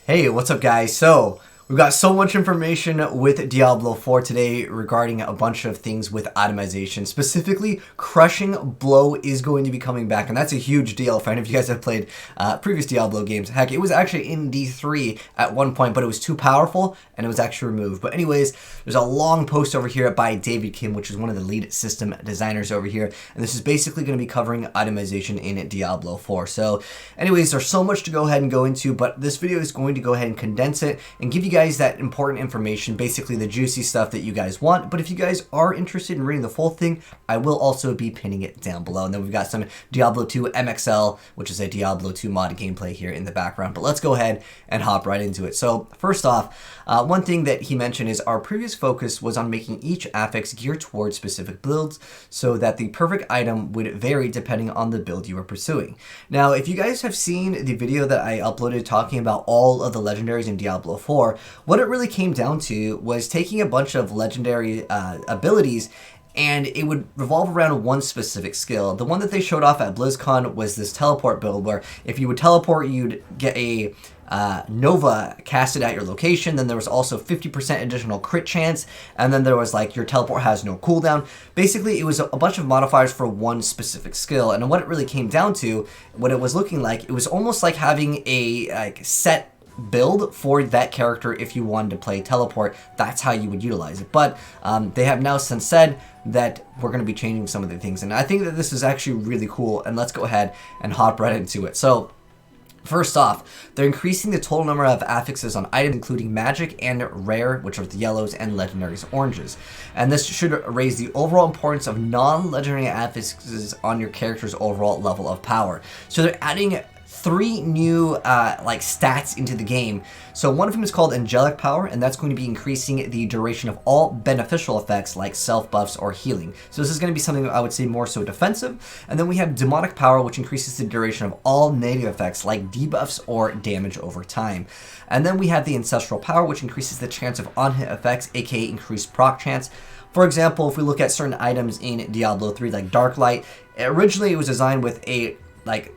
Hey, what's up guys? So, we've got so much information with Diablo 4 today regarding a bunch of things with itemization. Specifically, Crushing Blow is going to be coming back, and that's a huge deal for any of you guys that have played previous Diablo games. Heck, it was actually in D3 at one point, but it was too powerful, and it was actually removed. But anyways, there's a long post over here by David Kim, which is one of the lead system designers over here, and this is basically going to be covering itemization in Diablo 4. So, anyways, there's so much to go ahead and go into, but this video is going to go ahead and condense it and give you guys that important information, basically the juicy stuff that you guys want. But if you guys are interested in reading the full thing, I will also be pinning it down below. And then we've got some Diablo 2 MXL, which is a Diablo 2 mod gameplay here in the background. But let's go ahead and hop right into it. So first off, one thing that he mentioned is our previous focus was on making each affix geared towards specific builds so that the perfect item would vary depending on the build you are pursuing. Now, if you guys have seen the video that I uploaded talking about all of the legendaries in Diablo 4, what it really came down to was taking a bunch of legendary abilities, and it would revolve around one specific skill. The one that they showed off at BlizzCon was this teleport build, where if you would teleport, you'd get a Nova casted at your location. Then there was also 50% additional crit chance, and then there was like your teleport has no cooldown. Basically, it was a bunch of modifiers for one specific skill, and what it really came down to, what it was looking like, it was almost like having a set build for that character. If you wanted to play teleport, that's how you would utilize it. But they have now since said that we're going to be changing some of the things, and I think that this is actually really cool, and let's go ahead and hop right into it. So first off, they're increasing the total number of affixes on items, including magic and rare, which are the yellows, and legendaries, oranges. And this should raise the overall importance of non-legendary affixes on your character's overall level of power. So they're adding 3 new stats into the game. So one of them is called Angelic Power, and that's going to be increasing the duration of all beneficial effects like self buffs or healing. So this is going to be something I would say more so defensive. And then we have Demonic Power, which increases the duration of all negative effects like debuffs or damage over time. And then we have the Ancestral Power, which increases the chance of on-hit effects, aka increased proc chance. For example, if we look at certain items in Diablo 3 like Dark Light, originally it was designed with a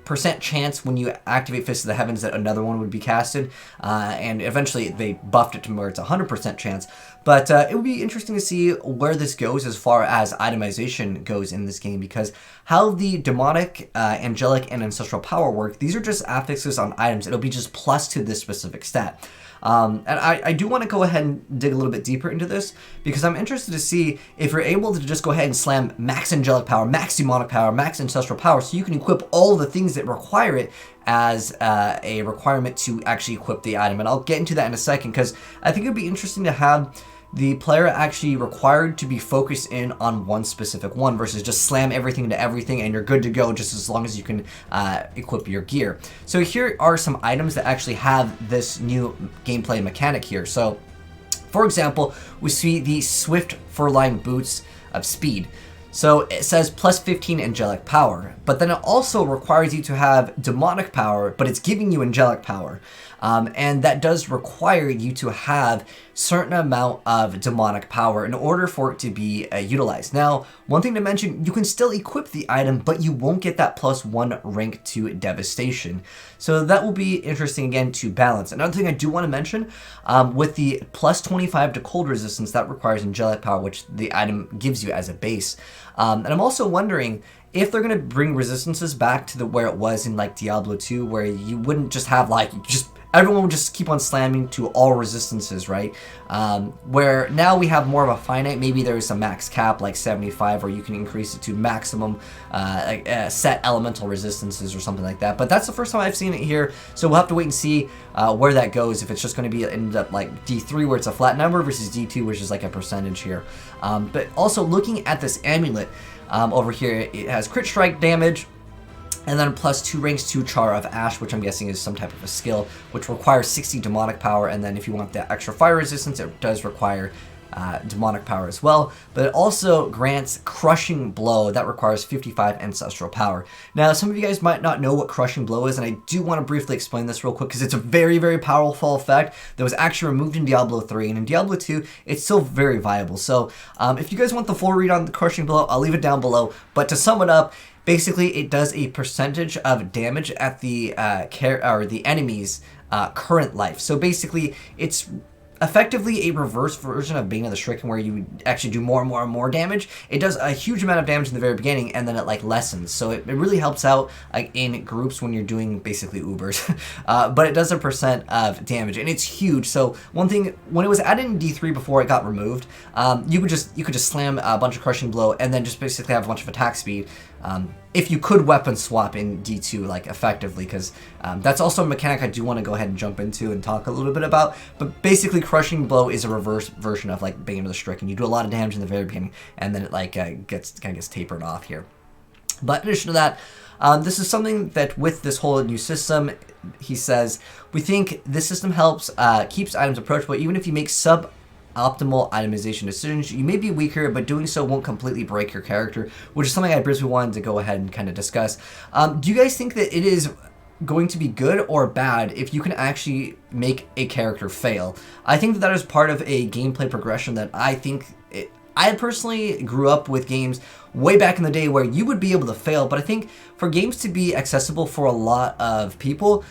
percent chance when you activate Fist of the Heavens that another one would be casted, and eventually they buffed it to where it's 100% chance. But it would be interesting to see where this goes as far as itemization goes in this game, because how the demonic, angelic, and ancestral power work, these are just affixes on items. It'll be just plus to this specific stat. And I do want to go ahead and dig a little bit deeper into this, because I'm interested to see if you're able to just go ahead and slam max angelic power, max demonic power, max ancestral power, so you can equip all the things that require it as a requirement to actually equip the item. And I'll get into that in a second, because I think it'd be interesting to have the player actually required to be focused in on one specific one versus just slam everything into everything and you're good to go just as long as you can equip your gear. So here are some items that actually have this new gameplay mechanic here. So for example, we see the Swift Furline Boots of Speed. So it says plus 15 angelic power, but then it also requires you to have demonic power, but it's giving you angelic power. And that does require you to have certain amount of demonic power in order for it to be utilized. Now, one thing to mention, you can still equip the item, but you won't get that +1 rank to devastation. So that will be interesting again to balance. Another thing I do want to mention, with the +25 to cold resistance, that requires angelic power, which the item gives you as a base. And I'm also wondering if they're going to bring resistances back to where it was in like Diablo 2, where you wouldn't just have everyone would just keep on slamming to all resistances, right? Where now we have more of a finite, maybe there's a max cap like 75, or you can increase it to maximum set elemental resistances or something like that. But that's the first time I've seen it here, so we'll have to wait and see where that goes, if it's just going to be end up like D3 where it's a flat number versus D2 which is like a percentage here. But also looking at this amulet over here, it has crit strike damage, and then +2 ranks to Char of Ash, which I'm guessing is some type of a skill, which requires 60 demonic power. And then if you want that extra fire resistance, it does require demonic power as well. But it also grants Crushing Blow, that requires 55 ancestral power. Now, some of you guys might not know what Crushing Blow is, and I do want to briefly explain this real quick, because it's a very, very powerful effect that was actually removed in Diablo 3, and in Diablo 2, it's still very viable. So if you guys want the full read on the Crushing Blow, I'll leave it down below. But to sum it up, basically, it does a percentage of damage at the the enemies current life. So basically, it's effectively a reverse version of Bane of the Stricken, where you actually do more and more and more damage. It does a huge amount of damage in the very beginning, and then it like lessens. So it really helps out like in groups when you're doing basically Ubers. But it does a % of damage, and it's huge. So one thing, when it was added in D3 before it got removed, you could just slam a bunch of Crushing Blow and then just basically have a bunch of attack speed. If you could weapon swap in D2 like effectively, because that's also a mechanic I do want to go ahead and jump into and talk a little bit about. But basically, Crushing Blow is a reverse version of like Bane of the Stricken. You do a lot of damage in the very beginning, and then it like gets tapered off here. But in addition to that, this is something that with this whole new system, he says, we think this system helps keeps items approachable even if you make optimal itemization decisions. You may be weaker, but doing so won't completely break your character, which is something I briefly wanted to go ahead and kind of discuss. Do you guys think that it is going to be good or bad if you can actually make a character fail? I think that is part of a gameplay progression that I think I personally grew up with games way back in the day where you would be able to fail, but I think for games to be accessible for a lot of people,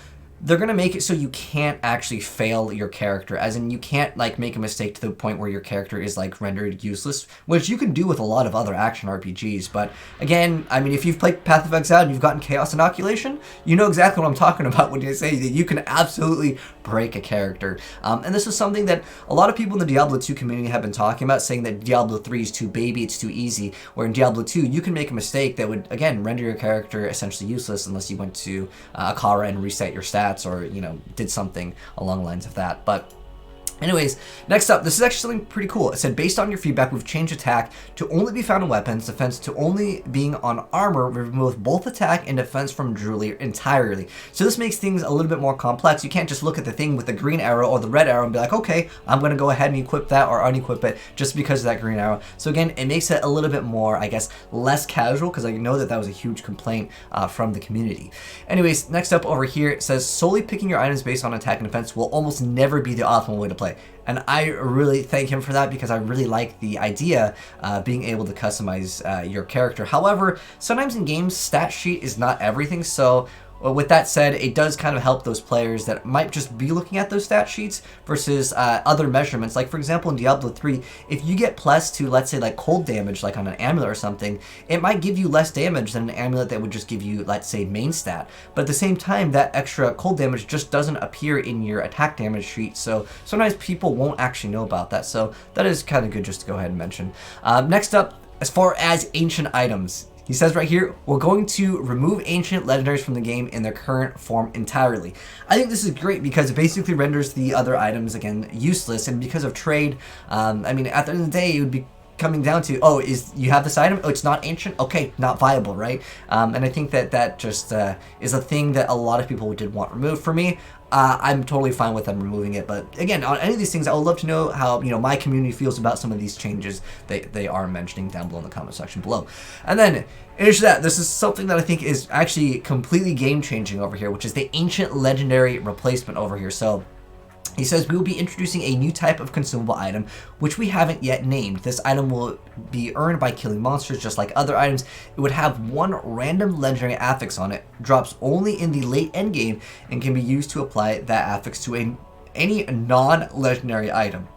they're going to make it so you can't actually fail your character, as in you can't like make a mistake to the point where your character is like rendered useless, which you can do with a lot of other action RPGs. But again, I mean, if you've played Path of Exile and you've gotten Chaos Inoculation, you know exactly what I'm talking about when I say that you can absolutely break a character. And this is something that a lot of people in the Diablo 2 community have been talking about, saying that Diablo 3 is too baby, it's too easy, where in Diablo 2 you can make a mistake that would, again, render your character essentially useless unless you went to Akara and reset your stats, or, you know, did something along the lines of that. But anyways, next up, this is actually something pretty cool. It said, based on your feedback, we've changed attack to only be found in weapons, defense to only being on armor. We remove both attack and defense from jewelry entirely. So this makes things a little bit more complex. You can't just look at the thing with the green arrow or the red arrow and be like, okay, I'm going to go ahead and equip that or unequip it just because of that green arrow. So again, it makes it a little bit more, I guess, less casual, because I know that that was a huge complaint from the community. Anyways, next up over here, it says, solely picking your items based on attack and defense will almost never be the optimal way to play. And I really thank him for that, because I really like the idea being able to customize your character. However, sometimes in games, stat sheet is not everything. So with that said, it does kind of help those players that might just be looking at those stat sheets versus other measurements. Like for example, in Diablo 3, if you get plus to, let's say, like cold damage, like on an amulet or something, it might give you less damage than an amulet that would just give you, let's say, main stat. But at the same time, that extra cold damage just doesn't appear in your attack damage sheet. So sometimes people won't actually know about that. So that is kind of good just to go ahead and mention. Next up, as far as ancient items, he says right here, we're going to remove ancient legendaries from the game in their current form entirely. I think this is great because it basically renders the other items, again, useless. And because of trade, I mean, at the end of the day, it would be coming down to, oh, you have this item? Oh, it's not ancient? Okay, not viable, right? And I think that that just is a thing that a lot of people did want removed. For me, I'm totally fine with them removing it. But again, on any of these things, I would love to know how, you know, my community feels about some of these changes they are mentioning down below in the comment section below. And then, in addition to that, this is something that I think is actually completely game-changing over here, which is the ancient legendary replacement over here. So he says, we will be introducing a new type of consumable item, which we haven't yet named. This item will be earned by killing monsters just like other items. It would have one random legendary affix on it, drops only in the late endgame, and can be used to apply that affix to any non-legendary item.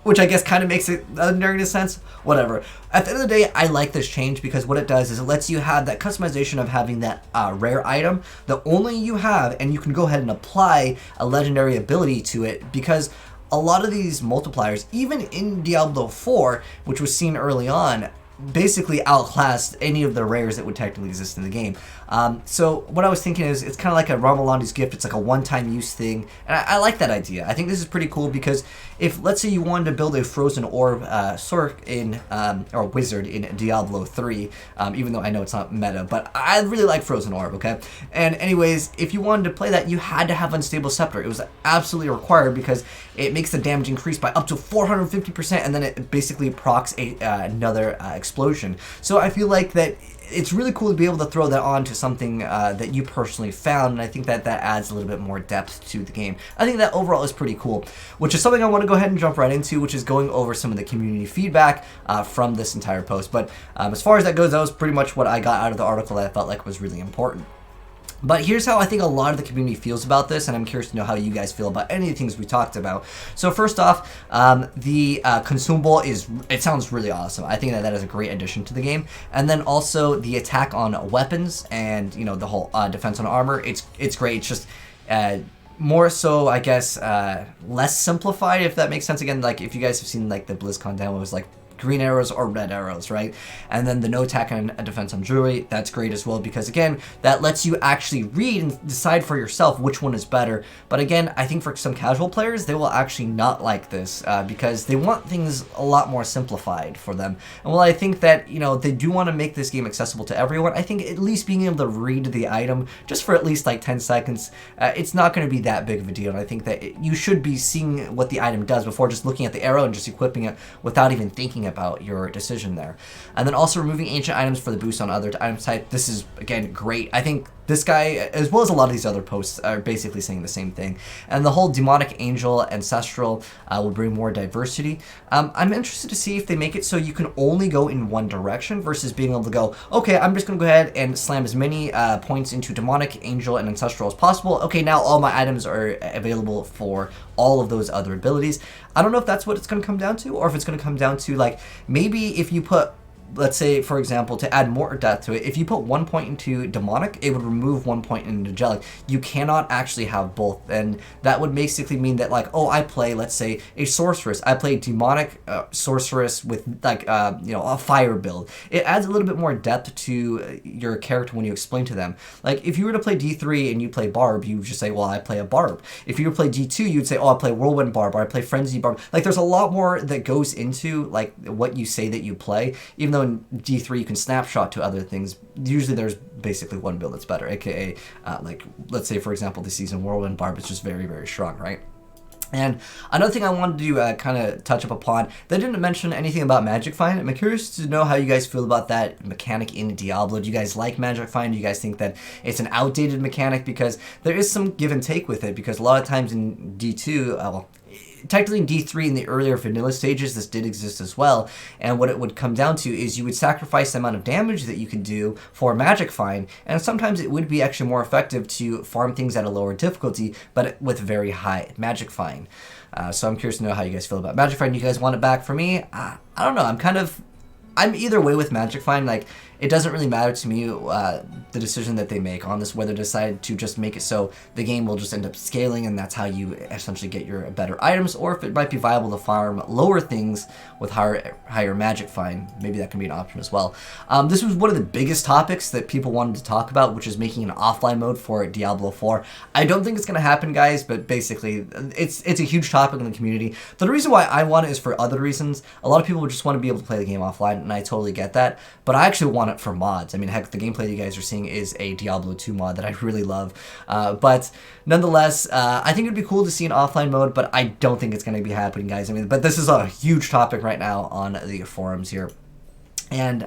Which I guess kind of makes it legendary in a sense. Whatever. At the end of the day, I like this change because what it does is it lets you have that customization of having that rare item that only you have, and you can go ahead and apply a legendary ability to it, because a lot of these multipliers, even in Diablo 4, which was seen early on, basically outclassed any of the rares that would technically exist in the game. So what I was thinking is, it's kind of like a Ramalandi's gift. It's like a one-time use thing, and I like that idea. I think this is pretty cool because if, let's say, you wanted to build a frozen orb sorc in or wizard in Diablo 3, even though I know it's not meta, but I really like frozen orb. Okay, and anyways, if you wanted to play that, you had to have unstable scepter. It was absolutely required because it makes the damage increase by up to 450%, and then it basically procs another explosion. So I feel like that it's really cool to be able to throw that on to something that you personally found, and I think that that adds a little bit more depth to the game. I think that overall is pretty cool, which is something I want to go ahead and jump right into, which is going over some of the community feedback from this entire post. But as far as that goes, that was pretty much what I got out of the article that I felt like was really important. But here's how I think a lot of the community feels about this, and I'm curious to know how you guys feel about any of the things we talked about. So first off, the consumable it sounds really awesome. I think that is a great addition to the game. And then also the attack on weapons and, you know, the whole defense on armor, it's great. It's just more so, I guess, less simplified, if that makes sense. Again, like if you guys have seen like the BlizzCon demo, it was like green arrows or red arrows, right? And then the no attack and defense on jewelry, that's great as well, because again, that lets you actually read and decide for yourself which one is better. But again, I think for some casual players, they will actually not like this because they want things a lot more simplified for them. And while I think that, you know, they do want to make this game accessible to everyone, I think at least being able to read the item just for at least like 10 seconds, it's not going to be that big of a deal. And I think that you should be seeing what the item does before just looking at the arrow and just equipping it without even thinking about your decision there. And then also removing ancient items for the boost on other item type. This is, again, great. I think this guy, as well as a lot of these other posts, are basically saying the same thing. And the whole demonic angel ancestral will bring more diversity. I'm interested to see if they make it so you can only go in one direction versus being able to go, okay, I'm just going to go ahead and slam as many points into demonic, angel, and ancestral as possible. Okay, now all my items are available for all of those other abilities. I don't know if that's what it's going to come down to, or if it's going to come down to, like, maybe if you put, let's say, for example, to add more depth to it, if you put 1 point into demonic, it would remove 1 point into angelic. You cannot actually have both, and that would basically mean that, like, oh, I play, let's say, a sorceress. I play demonic sorceress with, like, you know, a fire build. It adds a little bit more depth to your character when you explain to them. Like, if you were to play D3 and you play barb, you would just say, well, I play a barb. If you were to play D2, you'd say, oh, I play whirlwind barb, or I play frenzy barb. Like, there's a lot more that goes into, like, what you say that you play, even though in D3 you can snapshot to other things. Usually there's basically one build that's better, aka like, let's say, for example, this season whirlwind barb is just very, very strong, right? And another thing I wanted to kind of touch up upon, they didn't mention anything about Magic Find. I'm curious to know how you guys feel about that mechanic in Diablo. Do you guys like Magic Find? Do you guys think that it's an outdated mechanic? Because there is some give and take with it, because a lot of times in D2, well, technically in D3 in the earlier vanilla stages, this did exist as well, and what it would come down to is you would sacrifice the amount of damage that you could do for Magic Find, and sometimes it would be actually more effective to farm things at a lower difficulty, but with very high Magic Find. So I'm curious to know how you guys feel about Magic Find. You guys want it back? For me, I don't know, I'm either way with Magic Find. Like, it doesn't really matter to me the decision that they make on this, whether they decide to just make it so the game will just end up scaling and that's how you essentially get your better items, or if it might be viable to farm lower things with higher Magic Find. Maybe that can be an option as well. This was one of the biggest topics that people wanted to talk about, which is making an offline mode for Diablo 4. I don't think it's going to happen, guys, but basically it's a huge topic in the community. The reason why I want it is for other reasons. A lot of people just want to be able to play the game offline, and I totally get that, but I actually want it for mods. I mean, heck, the gameplay you guys are seeing is a Diablo 2 mod that I really love. But nonetheless, I think it'd be cool to see an offline mode, but I don't think it's going to be happening, guys. I mean, but this is a huge topic right now on the forums here. And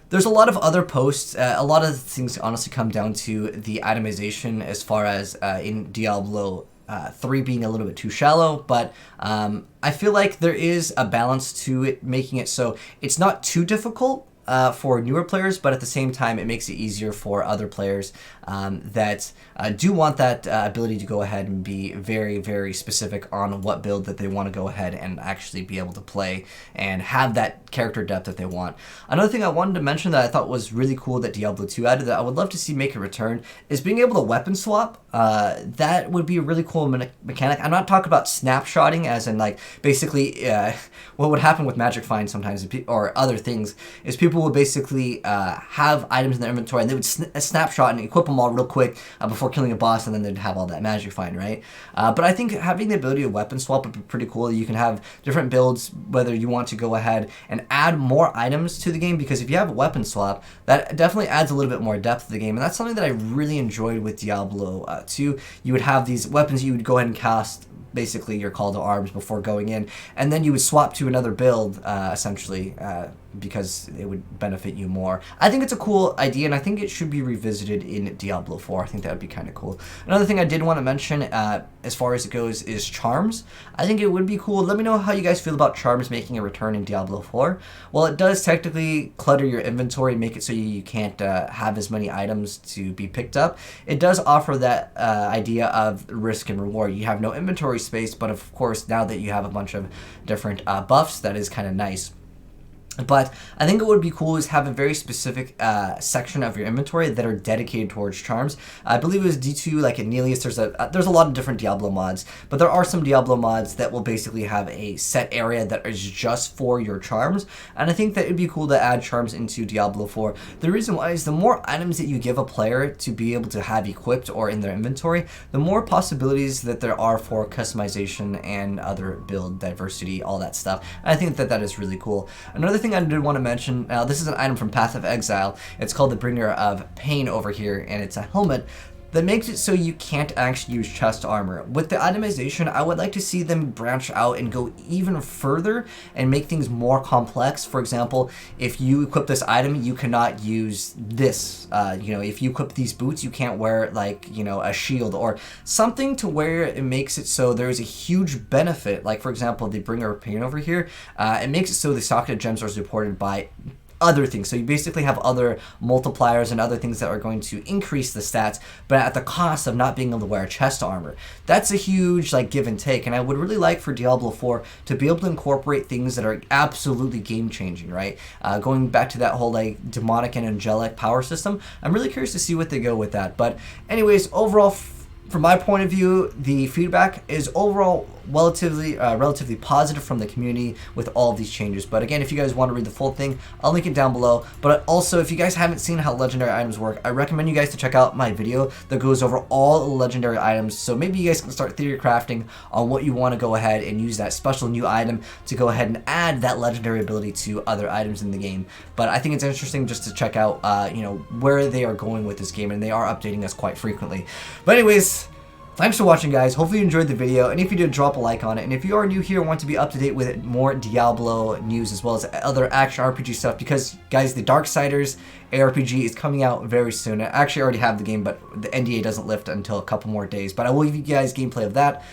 there's a lot of other posts. A lot of things honestly come down to the itemization as far as in Diablo 3 being a little bit too shallow, but I feel like there is a balance to it, making it so it's not too difficult for newer players, but at the same time it makes it easier for other players that do want that ability to go ahead and be very, very specific on what build that they want to go ahead and actually be able to play and have that character depth that they want. Another thing I wanted to mention that I thought was really cool that Diablo 2 added, that I would love to see make a return, is being able to weapon swap. That would be a really cool mechanic. I'm not talking about snapshotting as in, like, basically what would happen with Magic Find sometimes, or other things, is people would basically have items in their inventory and they would snapshot and equip them all real quick before killing a boss, and then they'd have all that Magic Find, right? But I think having the ability to weapon swap would be pretty cool. You can have different builds, whether you want to go ahead and add more items to the game, because if you have a weapon swap, that definitely adds a little bit more depth to the game, and that's something that I really enjoyed with Diablo 2. You would have these weapons you would go ahead and cast basically your call to arms before going in, and then you would swap to another build essentially because it would benefit you more. I think it's a cool idea, and I think it should be revisited in Diablo 4. I think that would be kind of cool. Another thing I did want to mention, as far as it goes, is charms. I think it would be cool. Let me know how you guys feel about charms making a return in Diablo 4. Well, it does technically clutter your inventory, make it so you can't have as many items to be picked up. It does offer that idea of risk and reward. You have no inventory space, but of course, now that you have a bunch of different buffs, that is kind of nice. But I think it would be cool is have a very specific section of your inventory that are dedicated towards charms. I believe it was D2, like Anelius. There's a lot of different Diablo mods, but there are some Diablo mods that will basically have a set area that is just for your charms. And I think that it'd be cool to add charms into Diablo 4. The reason why is the more items that you give a player to be able to have equipped or in their inventory, the more possibilities that there are for customization and other build diversity, all that stuff. And I think that that is really cool. Another thing I did want to mention, this is an item from Path of Exile. It's called the Bringer of Pain over here, and it's a helmet that makes it so you can't actually use chest armor. With the itemization, I would like to see them branch out and go even further and make things more complex. For example, if you equip this item, you cannot use this. If you equip these boots, you can't wear like, a shield or something to where it makes it so there's a huge benefit. Like for example, the Bringer of Pain over here, it makes it so the socket gems are supported by other things. So you basically have other multipliers and other things that are going to increase the stats, but at the cost of not being able to wear chest armor. That's a huge give and take, and I would really like for Diablo 4 to be able to incorporate things that are absolutely game changing, right? Going back to that whole demonic and angelic power system, I'm really curious to see what they go with that. But anyways, overall, from my point of view, the feedback is overall relatively positive from the community with all of these changes. But again, if you guys want to read the full thing, I'll link it down below. But also, if you guys haven't seen how legendary items work, I recommend you guys to check out my video that goes over all the legendary items. So maybe you guys can start theory crafting on what you want to go ahead and use that special new item to go ahead and add that legendary ability to other items in the game. But I think it's interesting just to check out, where they are going with this game, and they are updating us quite frequently. But anyways, thanks for watching, guys. Hopefully you enjoyed the video, and if you did, drop a like on it. And if you are new here and want to be up to date with more Diablo news as well as other action RPG stuff, because guys, the Darksiders ARPG is coming out very soon. I actually already have the game, but the NDA doesn't lift until a couple more days. But I will give you guys gameplay of that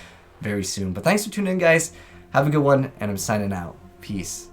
very soon. But thanks for tuning in, guys. Have a good one, and I'm signing out. Peace.